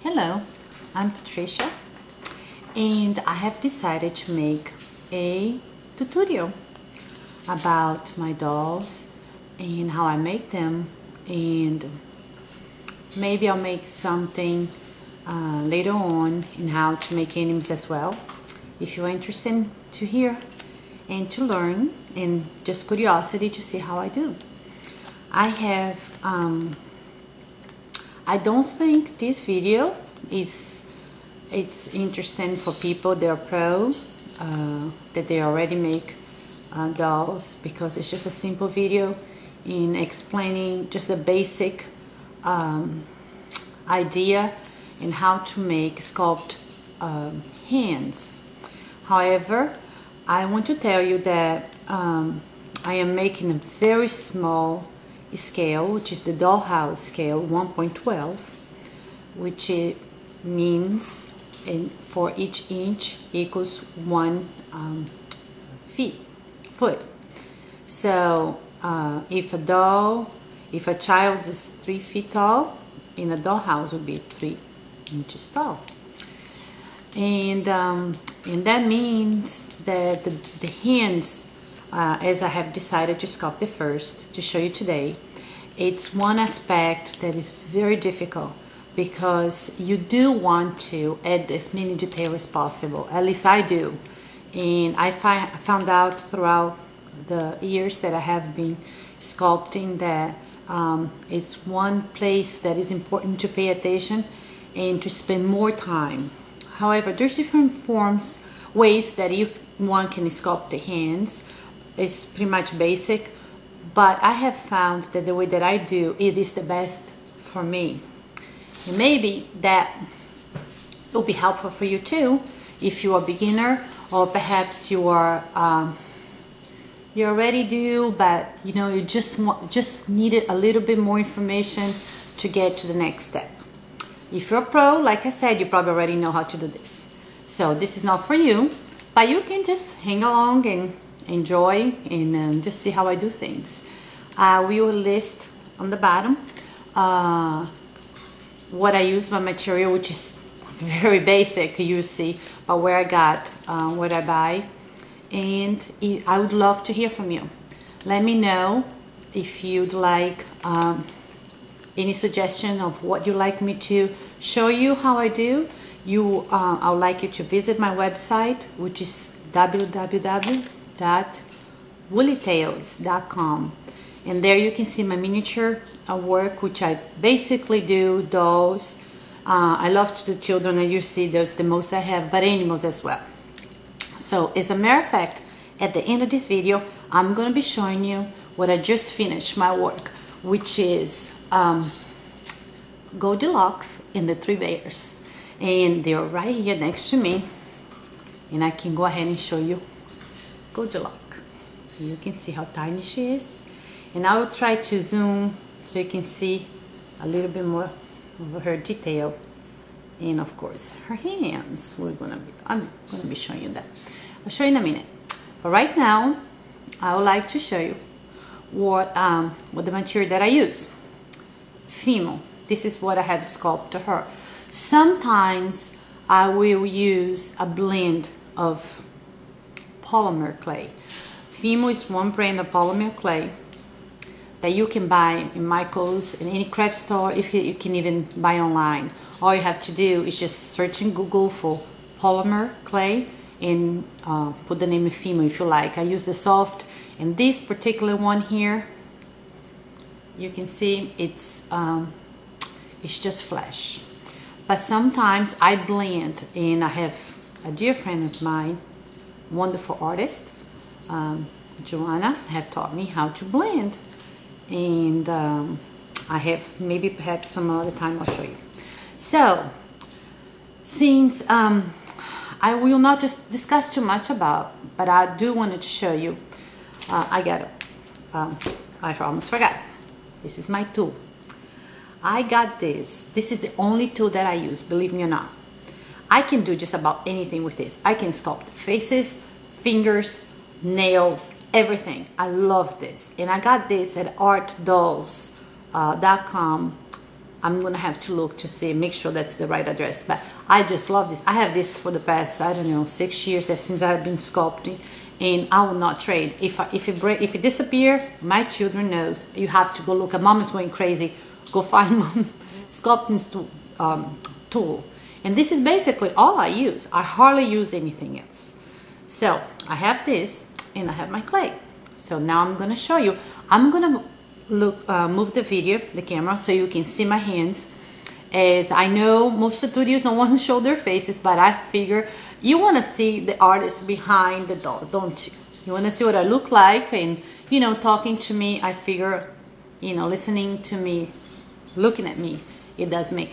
Hello, I'm Patricia and I have decided to make a tutorial about my dolls and how I make them, and maybe I'll make something later on in how to make animals as well, if you're interested to hear and to learn and just curiosity to see how I do. I have I don't think this video it's interesting for people that are pro, that they already make dolls, because it's just a simple video in explaining just the basic idea in how to make sculpt hands. However, I want to tell you that I am making a very small scale, which is the Dollhouse scale 1.12, which it means for each inch equals 1 foot. So if a child is 3 feet tall, in a dollhouse would be 3 inches tall, and that means that the hands, as I have decided to sculpt it first to show you today, it's one aspect that is very difficult, because you do want to add as many details as possible. At least I do, and I found out throughout the years that I have been sculpting that it's one place that is important to pay attention and to spend more time. However, there's different ways that one can sculpt the hands. It's pretty much basic, but I have found that the way that I do it is the best for me. And maybe that will be helpful for you too, if you are a beginner, or perhaps you are you already do, but you know you just needed a little bit more information to get to the next step. If you're a pro, like I said, you probably already know how to do this. So this is not for you, but you can just hang along and enjoy and just see how I do things. We will list on the bottom what I use, my material, which is very basic, you see, but where I got, what I buy. And I would love to hear from you. Let me know if you'd like any suggestion of what you'd like me to show you how I do. I would like you to visit my website, which is www.woollytales.com, and there you can see my miniature work, which I basically do dolls. I love to do children, and you see there's the most I have, but animals as well. So as a matter of fact, at the end of this video, I'm going to be showing you what I just finished my work, which is Goldilocks and the 3 bears. And they're right here next to me. And I can go ahead and show you Goldilocks. You can see how tiny she is. And I will try to zoom so you can see a little bit more of her detail. And of course, her hands. I'm gonna be showing you that. I'll show you in a minute. But right now, I would like to show you what the material that I use. Fimo. This is what I have sculpted her. Sometimes I will use a blend of polymer clay. Fimo is one brand of polymer clay that you can buy in Michael's, in any craft store. If you can even buy online. All you have to do is just search in Google for polymer clay and put the name of Fimo if you like. I use the soft, and this particular one here, you can see it's just flesh. But sometimes I blend, and I have a dear friend of mine, wonderful artist, Joanna, have taught me how to blend. And I have, maybe perhaps some other time I'll show you. So since I will not just discuss too much about, but I do want to show you, I almost forgot, this is my tool. I got this is the only tool that I use, believe me or not. I can do just about anything with this. I can sculpt faces, fingers, nails, everything. I love this, and I got this at artdolls.com. I'm gonna have to look to see, make sure that's the right address. But I just love this. I have this for the past, I don't know, 6 years since I've been sculpting, and I will not trade. If it disappear, my children knows. You have to go look. A mom is going crazy. Go find mom sculpting tool. And this is basically all I use. I hardly use anything else. So I have this, and I have my clay. So now I'm gonna show you. I'm gonna move the camera so you can see my hands. As I know most of the studios don't want to show their faces, but I figure you want to see the artist behind the dolls, don't you? You want to see what I look like, and you know, talking to me, I figure, you know, listening to me, looking at me, it does make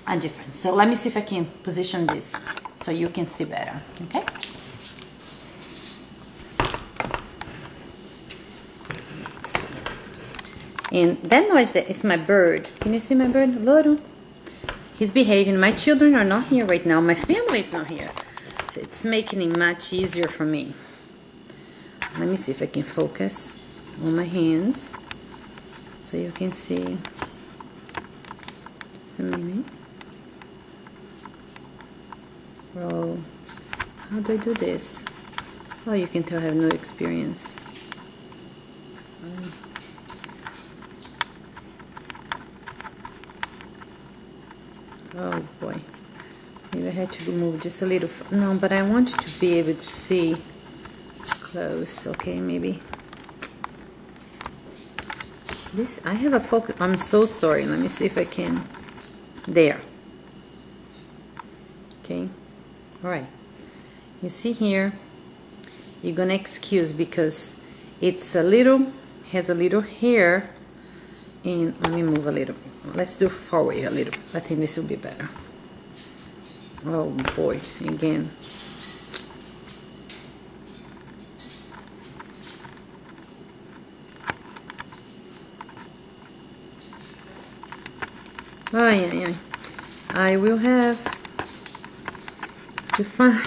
a difference. So let me see if I can position this so you can see better, okay? And that noise there is my bird. Can you see my bird? Loro. He's behaving. My children are not here right now. My family is not here. So it's making it much easier for me. Let me see if I can focus on my hands so you can see. Just a minute. Roll. How do I do this? Oh, you can tell I have no experience. Oh boy, maybe I had to move just a little. No, but I want you to be able to see close. Okay, maybe this. I have a focus. I'm so sorry. Let me see if I can. There. Okay. All right. You see here. You're gonna excuse because it's a little, has a little hair. And let me move a little. Let's do forward a little. I think this will be better. Oh boy, again. Oh yeah. I will have to find.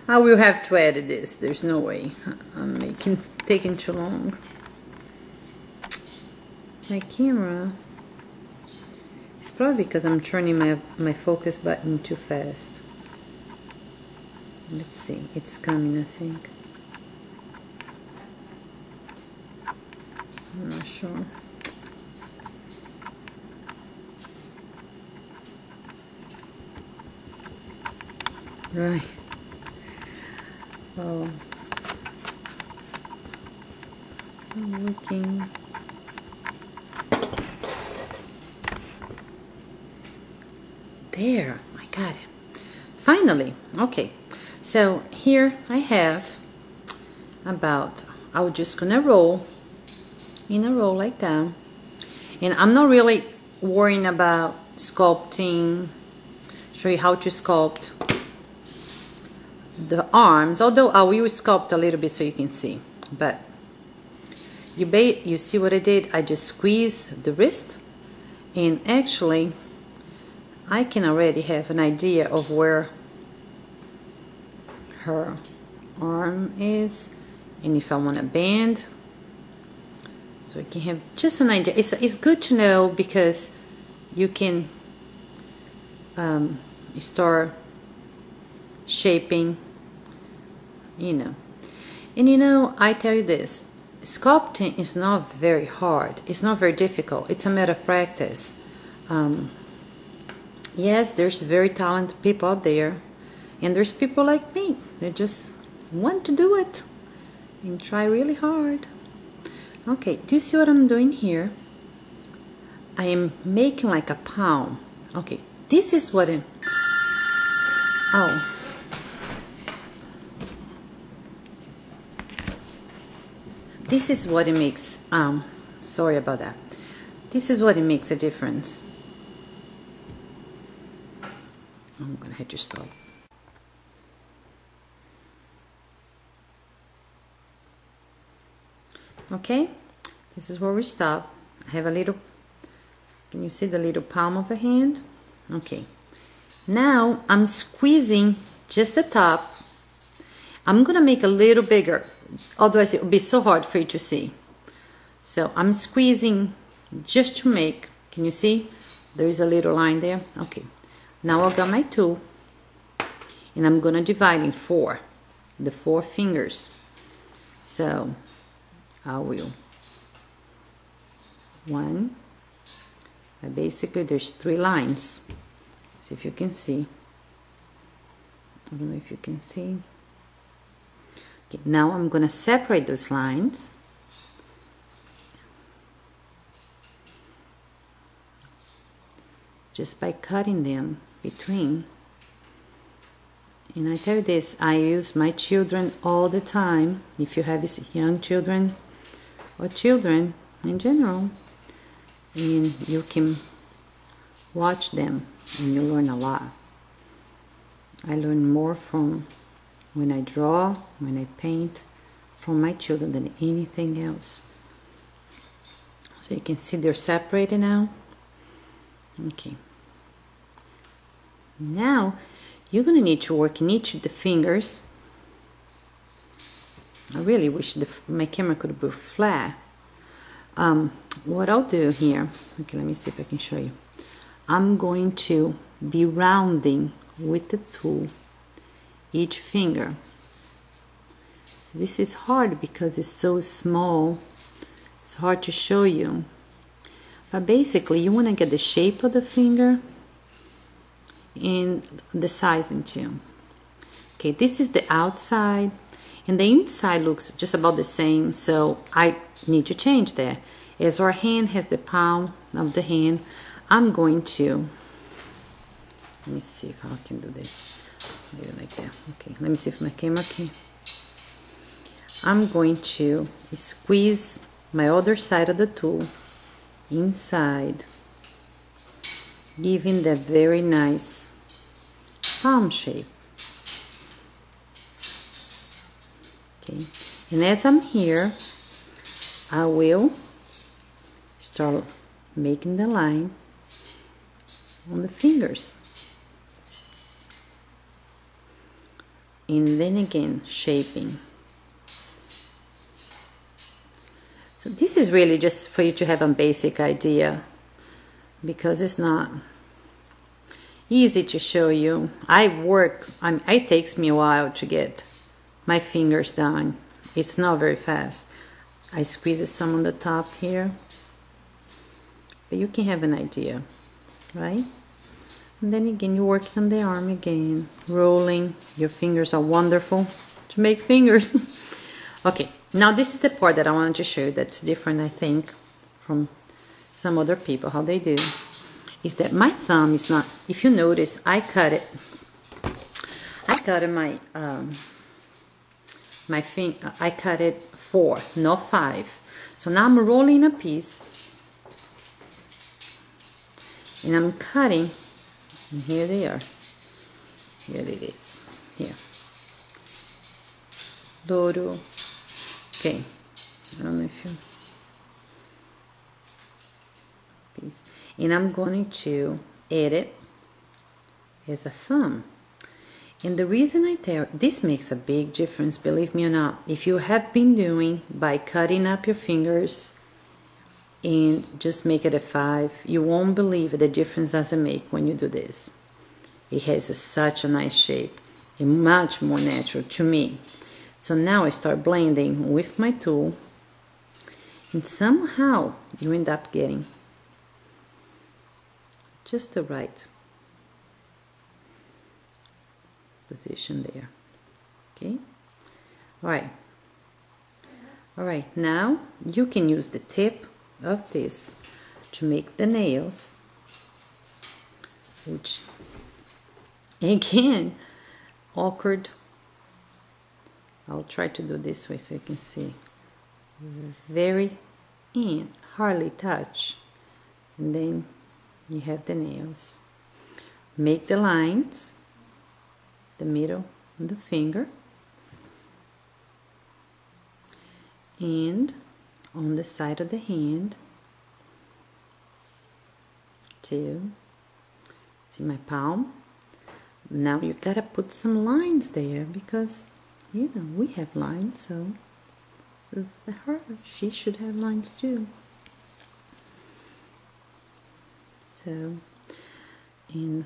I will have to edit this. There's no way. I'm taking too long. My camera. It's probably because I'm turning my focus button too fast. Let's see, it's coming, I think. I'm not sure. Right. Oh. It's not working. There, I got it. Finally, okay. So here I have about, I'm just gonna roll in a row like that. And I'm not really worrying about sculpting, show you how to sculpt the arms, although I will sculpt a little bit so you can see. But you see what I did? I just squeeze the wrist, and actually I can already have an idea of where her arm is, and if I want to bend, so I can have just an idea. It's good to know because you can start shaping, you know. And you know, I tell you this, sculpting is not very hard. It's not very difficult. It's a matter of practice. Yes, there's very talented people out there, and there's people like me that just want to do it and try really hard. Okay, do you see what I'm doing here? I am making like a palm. Okay, this is what it... Oh. This is what it makes... sorry about that. This is what it makes a difference. I'm gonna have to stop. Okay, this is where we stop. I have a little, can you see the little palm of a hand? Okay, now I'm squeezing just the top. I'm gonna make a little bigger, otherwise it would be so hard for you to see. So I'm squeezing just to make, can you see? There is a little line there. Okay, now I got my tool and I'm gonna divide in four, the 4 fingers. So I will basically there's 3 lines. See if you can see. I don't know if you can see. Okay, now I'm gonna separate those lines. Just by cutting them between. And I tell you this, I use my children all the time. If you have young children or children in general, and you can watch them and you learn a lot. I learn more from when I draw, when I paint, from my children than anything else. So you can see they're separated now. Okay. Now you're gonna need to work in each of the fingers. I really wish my camera could be flat. What I'll do here, okay, let me see if I can show you. I'm going to be rounding with the tool each finger. This is hard because it's so small. It's hard to show you. But basically, you want to get the shape of the finger and the sizing too. Okay, this is the outside, and the inside looks just about the same, so I need to change that. As our hand has the palm of the hand, I'm going to, let me see if I can do this. Maybe like that. Okay, let me see if my camera can. I'm going to squeeze my other side of the tool inside, giving that very nice palm shape. Okay, and as I'm here, I will start making the line on the fingers, and then again shaping. So this is really just for you to have a basic idea, because it's not easy to show you. It takes me a while to get my fingers done. It's not very fast. I squeeze some on the top here, but you can have an idea, right? And then again, you're working on the arm again, rolling. Your fingers are wonderful to make fingers. Okay, now this is the part that I wanted to show you that's different, I think, from some other people, how they do, is that my thumb is not, if you notice, I cut it 4, not 5. So now I'm rolling a piece, and I'm cutting, and here they are. Here it is. Here. Dodo. Okay. I don't know if you. Piece. And I'm going to add it as a thumb. And the reason I tell this makes a big difference, believe me or not. If you have been doing by cutting up your fingers and just make it a 5, you won't believe the difference does it make when you do this. It has such a nice shape and much more natural to me. So now I start blending with my tool, and somehow you end up getting just the right position there. Okay, all right, now you can use the tip of this to make the nails, which again, awkward. I'll try to do this way so you can see. Very in, hardly touch, and then you have the nails. Make the lines, the middle of the finger, and on the side of the hand too. See my palm? Now you gotta put some lines there, because you know we have lines, so it's her. She should have lines too. So So, and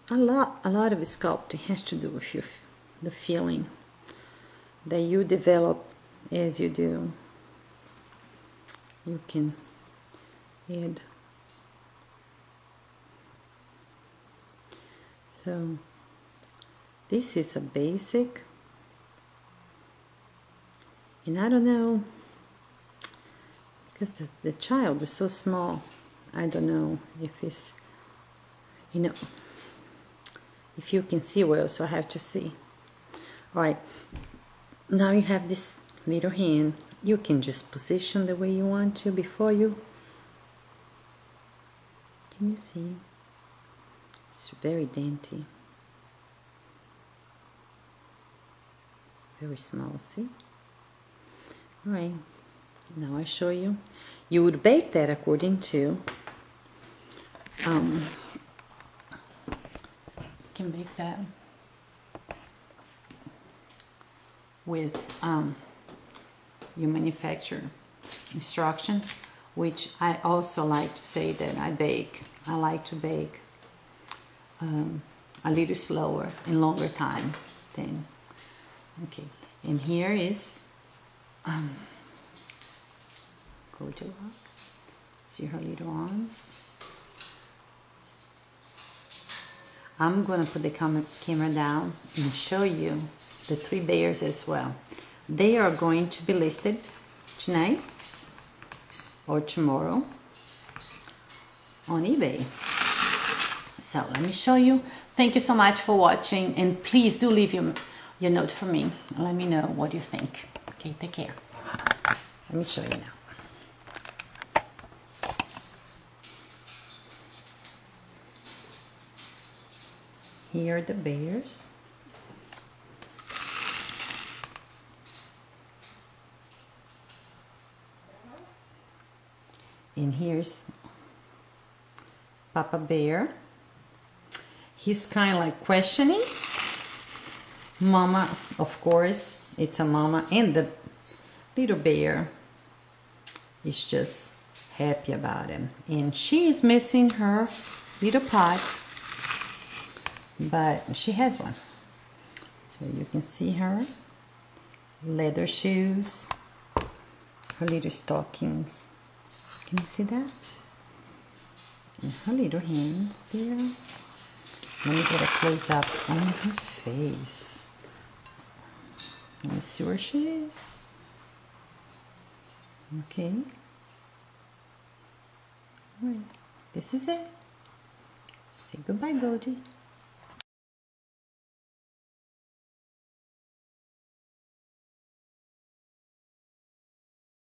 a lot of sculpting has to do with the feeling that you develop as you do. You can add. So this is a basic, and I don't know, because the child is so small, I don't know if it's, you know, if you can see well, so I have to see. Alright, now you have this little hand. You can just position the way you want to before you. Can you see? It's very dainty. Very small, see? Alright, now I show you. You would bake that according to, you can bake that with your manufacturer instructions, which I also like to say that I bake. I like to bake a little slower and longer time than, okay. And here is Goldilocks. See her little arms. I'm gonna put the camera down and show you the 3 bears as well. They are going to be listed tonight or tomorrow on eBay. So let me show you. Thank you so much for watching, and please do leave your note for me. Let me know what you think. Okay, take care. Let me show you now. Here are the bears. And here's Papa Bear. He's kind of like questioning. Mama, of course, it's a mama, and the little bear is just happy about him. And she is missing her little pot, but she has one. So you can see her leather shoes, her little stockings. Can you see that? And her little hands there. Let me get a close up on her face. Let me see where she is. Okay. Alright, this is it. Say goodbye, Goldie.